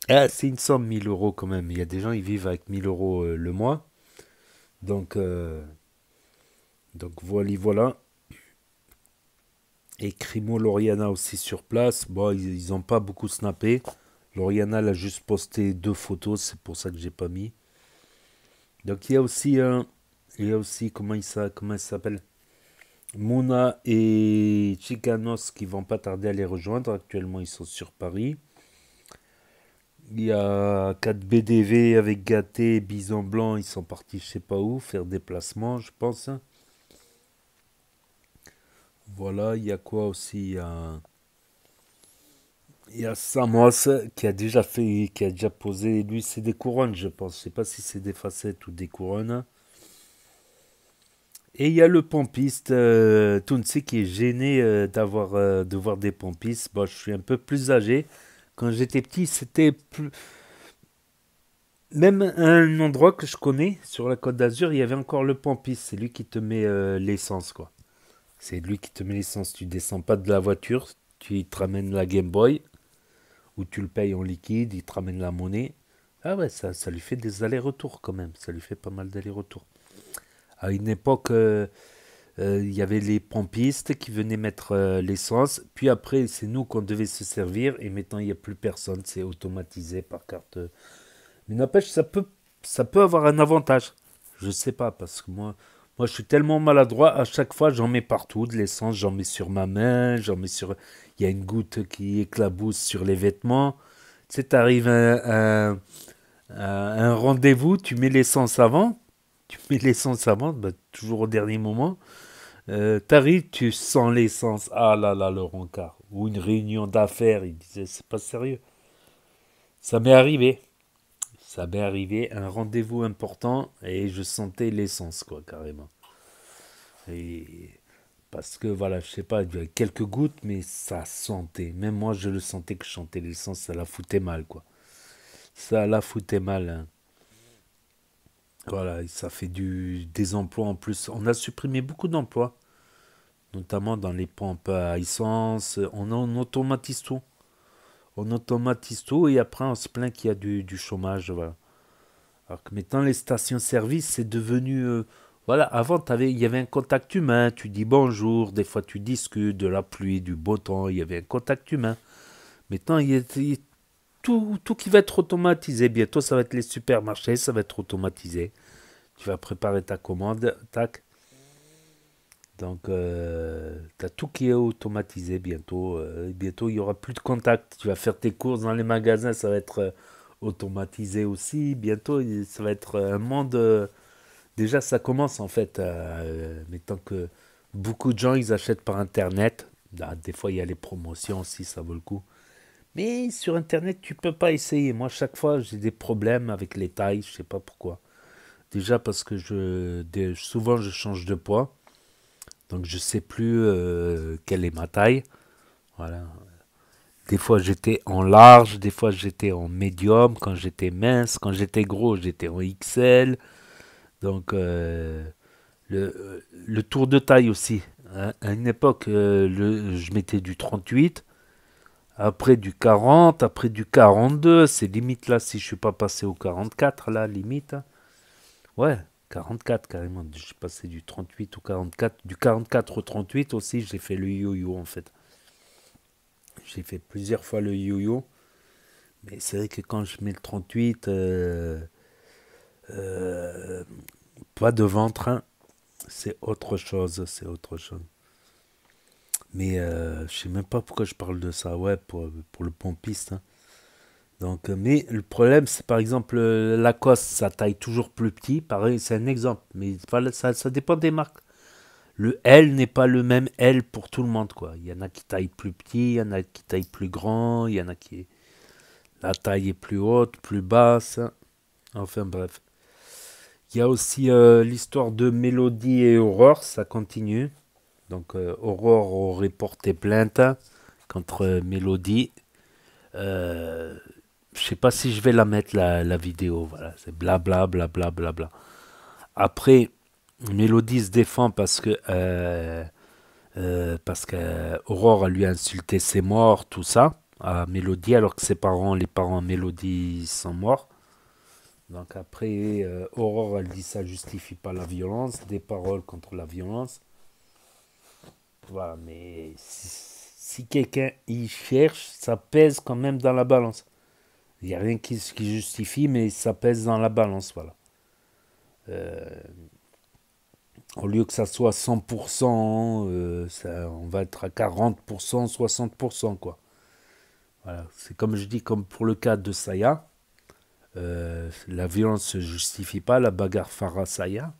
ah, c'est une somme, 1000 € quand même. Il y a des gens, ils vivent avec 1000 € le mois. Donc voilà. Et Crimo Loriana aussi sur place. Bon, ils n'ont pas beaucoup snappé. Loriana elle a juste posté 2 photos, c'est pour ça que j'ai pas mis. Donc il y a aussi comment il s'appelle, Mouna et Chicanos qui vont pas tarder à les rejoindre. Actuellement ils sont sur Paris. Il y a 4 BDV avec Gâté, Bison Blanc, ils sont partis je sais pas où faire des placements je pense. Voilà, il y a quoi aussi, il y a Samos qui a déjà posé, lui c'est des couronnes je pense, je sais pas si c'est des facettes ou des couronnes. Et il y a le pompiste Tounsi qui est gêné de voir des pompistes. Bon, je suis un peu plus âgé. Quand j'étais petit, c'était plus... Même un endroit que je connais, sur la Côte d'Azur, il y avait encore le pompiste. C'est lui qui te met l'essence, quoi. C'est lui qui te met l'essence. Tu descends pas de la voiture, il te ramène la Game Boy, ou tu le payes en liquide, il te ramène la monnaie. Ah ouais, ça lui fait des allers-retours quand même. Ça lui fait pas mal d'allers-retours. À une époque, il y avait les pompistes qui venaient mettre l'essence. Puis après, c'est nous qu'on devait se servir. Et maintenant, il n'y a plus personne. C'est automatisé par carte. Mais n'empêche, ça peut avoir un avantage. Je ne sais pas, parce que moi, je suis tellement maladroit. À chaque fois, j'en mets partout de l'essence. J'en mets sur ma main. Il y a une goutte qui éclabousse sur les vêtements. Tu sais, tu arrives à un rendez-vous, tu mets l'essence avant. Toujours au dernier moment. T'arrives, tu sens l'essence. Ah là là, le rencard. Ou une réunion d'affaires. Il disait, c'est pas sérieux. Ça m'est arrivé. Un rendez-vous important. Et je sentais l'essence, quoi, carrément. Et parce que, voilà, je sais pas, il y avait quelques gouttes, mais ça sentait. Même moi, je le sentais que je sentais l'essence. Ça la foutait mal, quoi. Ça la foutait mal, hein. Voilà, ça fait des emplois en plus. On a supprimé beaucoup d'emplois, notamment dans les pompes à essence. On automatise tout. Et après on se plaint qu'il y a du chômage. Voilà. Alors que maintenant les stations-service, c'est devenu... voilà, avant il y avait un contact humain. Tu dis bonjour, des fois tu discutes de la pluie, du beau temps. Il y avait un contact humain. Maintenant, il y a tout qui va être automatisé. Bientôt, ça va être les supermarchés, ça va être automatisé. Tu vas préparer ta commande, tac. Donc, tu as tout qui est automatisé bientôt. Bientôt, il n'y aura plus de contact. Tu vas faire tes courses dans les magasins, ça va être automatisé aussi. Bientôt, ça va être un monde... déjà, ça commence en fait. Mettons que beaucoup de gens, ils achètent par Internet. Là, des fois, il y a les promotions aussi, ça vaut le coup. Mais sur Internet, tu peux pas essayer. Moi, chaque fois, j'ai des problèmes avec les tailles. Je sais pas pourquoi. Déjà parce que souvent, je change de poids. Donc, je sais plus quelle est ma taille. Voilà. Des fois, j'étais en large. Des fois, j'étais en médium. Quand j'étais mince. Quand j'étais gros, j'étais en XL. Donc, le tour de taille aussi. Hein. À une époque, je mettais du 38. Après du 40, après du 42, c'est limite là si je suis pas passé au 44 là, limite. Ouais, 44 carrément, je suis passé du 38 au 44, du 44 au 38 aussi, j'ai fait le yo-yo en fait. J'ai fait plusieurs fois le yo-yo, mais c'est vrai que quand je mets le 38, pas de ventre, hein, c'est autre chose, Mais je sais même pas pourquoi je parle de ça, ouais, pour le pompiste. Hein. Donc, mais le problème, c'est par exemple Lacoste, ça taille toujours plus petit. Pareil, c'est un exemple, mais voilà, ça dépend des marques. Le L n'est pas le même L pour tout le monde, quoi. Il y en a qui taillent plus petit, il y en a qui taillent plus grand, il y en a qui... La taille est plus haute, plus basse. Enfin bref. Il y a aussi l'histoire de Mélodie et Aurore, ça continue. Donc Aurore aurait porté plainte contre Mélodie. Je sais pas si je vais la mettre la vidéo. Voilà, c'est blabla, blabla, blabla. Après, Mélodie se défend parce que Aurore lui a insulté ses morts, tout ça, à Mélodie, alors que les parents de Mélodie sont morts. Donc après, Aurore, elle dit ça justifie pas la violence, des paroles contre la violence. Voilà, mais si quelqu'un y cherche, ça pèse quand même dans la balance. Il n'y a rien qui justifie, mais ça pèse dans la balance, voilà. Au lieu que ça soit 100%, on va être à 40%, 60%, quoi. Voilà, c'est comme je dis, comme pour le cas de Saya. La violence ne se justifie pas, la bagarre Farah-Saya.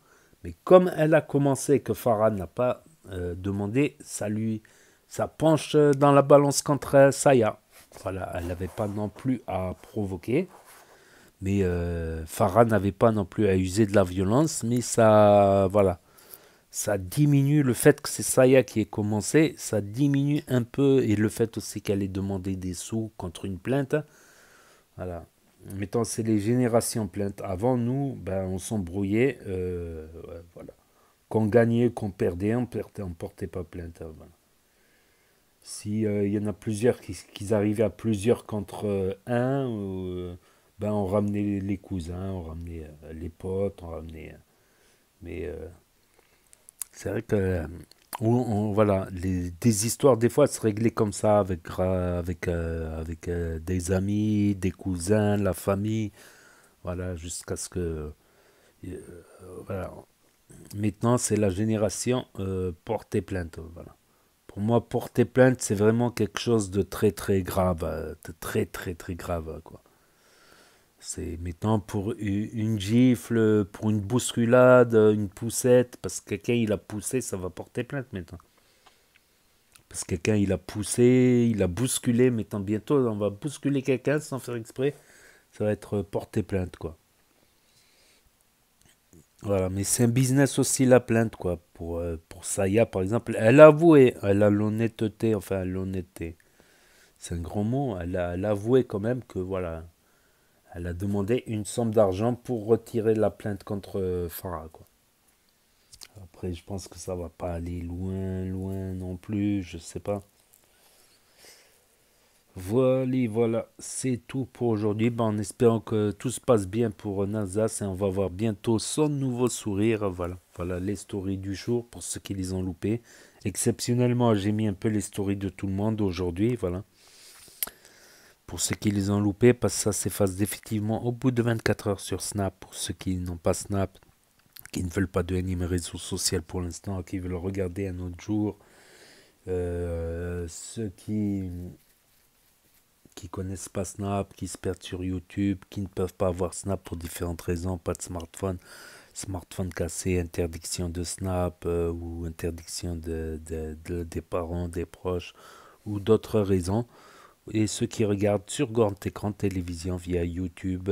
Mais comme elle a commencé, que Farah n'a pas demandé, ça penche dans la balance contre Saya. Voilà, elle n'avait pas non plus à provoquer. Mais Farah n'avait pas non plus à user de la violence. Mais ça, voilà, ça diminue, le fait que c'est Saya qui ait commencé, ça diminue un peu. Et le fait aussi qu'elle ait demandé des sous contre une plainte. Voilà. Mettons, c'est les générations plaintes. Avant, nous, ben, on s'embrouillait. Voilà. Qu'on gagnait, qu'on perdait, on portait pas plainte. Voilà. Si y en a plusieurs qui arrivaient à plusieurs contre un, ben, on ramenait les cousins, on ramenait les potes, on ramenait... mais c'est vrai que... voilà, des histoires, des fois, se réglaient comme ça, avec des amis, des cousins, la famille, voilà, jusqu'à ce que... voilà. Maintenant, c'est la génération porter plainte, voilà. Pour moi, porter plainte, c'est vraiment quelque chose de très, très grave, de très, très, très grave, quoi. C'est maintenant pour une gifle, pour une bousculade, une poussette, parce que quelqu'un il a poussé, ça va porter plainte maintenant. Parce que quelqu'un il a poussé, il a bousculé, maintenant bientôt on va bousculer quelqu'un sans faire exprès, ça va être porter plainte, quoi. Voilà, mais c'est un business aussi la plainte, quoi. Pour Saya par exemple, elle a avoué, elle a l'honnêteté, enfin l'honnêteté, c'est un grand mot, elle a avoué quand même que voilà. Elle a demandé une somme d'argent pour retirer la plainte contre Farah, quoi. Après, je pense que ça va pas aller loin non plus, je sais pas. Voilà, c'est tout pour aujourd'hui. Ben, en espérant que tout se passe bien pour Nazas et on va voir bientôt son nouveau sourire. Voilà les stories du jour pour ceux qui les ont loupés. Exceptionnellement, j'ai mis un peu les stories de tout le monde aujourd'hui, voilà. Pour ceux qui les ont loupés, parce que ça s'efface définitivement au bout de 24 heures sur Snap. Pour ceux qui n'ont pas Snap, qui ne veulent pas de anime réseau social pour l'instant, qui veulent regarder un autre jour. Ceux qui connaissent pas Snap, qui se perdent sur YouTube, qui ne peuvent pas avoir Snap pour différentes raisons, pas de smartphone cassé, interdiction de Snap ou interdiction des parents, des proches ou d'autres raisons. Et ceux qui regardent sur grand écran télévision via YouTube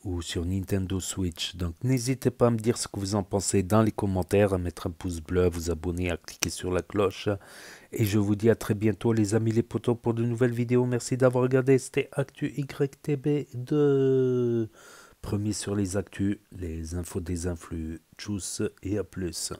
ou sur Nintendo Switch. Donc n'hésitez pas à me dire ce que vous en pensez dans les commentaires, à mettre un pouce bleu, à vous abonner, à cliquer sur la cloche. Et je vous dis à très bientôt les amis les potos pour de nouvelles vidéos. Merci d'avoir regardé, c'était Actu YTB2. Premier sur les actus, les infos des influx. Tchuss et à plus.